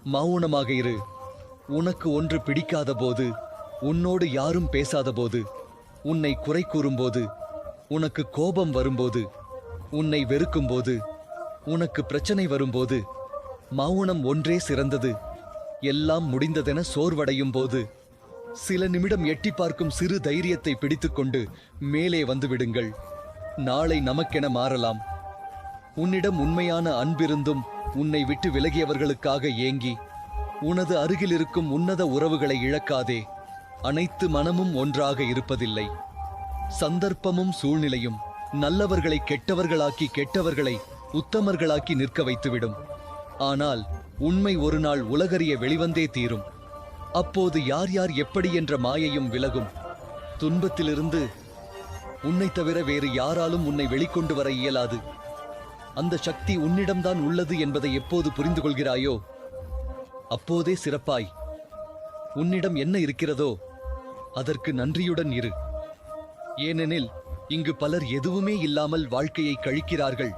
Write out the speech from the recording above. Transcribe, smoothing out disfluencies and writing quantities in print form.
மௌனமாக இரு. உனக்கு ஒன்று பிடிக்காத போது, உன்னோடு யாரும் பேசாத போது, உன்னை குறை கூறும்போது, உனக்கு கோபம் வரும்போது, உன்னை வெறுக்கும்போது, உனக்கு பிரச்சனை வரும்போது, மௌனம் ஒன்றே சிறந்தது. எல்லாம் முடிந்ததென சோர்வடையும் போது சில நிமிடம் எட்டி பார்க்கும் சிறு தைரியத்தை பிடித்துக்கொண்டு மேலே வந்துவிடுங்கள். நாளை நமக்கென மாறலாம். உன்னிடம் உண்மையான அன்பிருந்தும் உன்னை விட்டு விலகியவர்களுக்காக ஏங்கி உனது அருகில் இருக்கும் உன்னத உறவுகளை இழக்காதே. அனைத்து மனமும் ஒன்றாக இருப்பதில்லை. சந்தர்ப்பமும் சூழ்நிலையும் நல்லவர்களை கெட்டவர்களாக்கி, கெட்டவர்களை உத்தமர்களாக்கி நிற்க வைத்துவிடும். ஆனால் உண்மை ஒரு நாள் உலகறிய வெளிவந்தே தீரும். அப்போது யார் யார் எப்படி என்ற மாயையும் விலகும். துன்பத்திலிருந்து உன்னை தவிர வேறு யாராலும் உன்னை வெளிக்கொண்டு வர இயலாது. அந்த சக்தி உன்னிடம்தான் உள்ளது என்பதை எப்போது புரிந்து கொள்கிறாயோ அப்போதே சிறப்பாய். உன்னிடம் என்ன இருக்கிறதோ அதற்கு நன்றியுடன் இரு. ஏனெனில் இங்கு பலர் எதுவுமே இல்லாமல் வாழ்க்கையை கழிக்கிறார்கள்.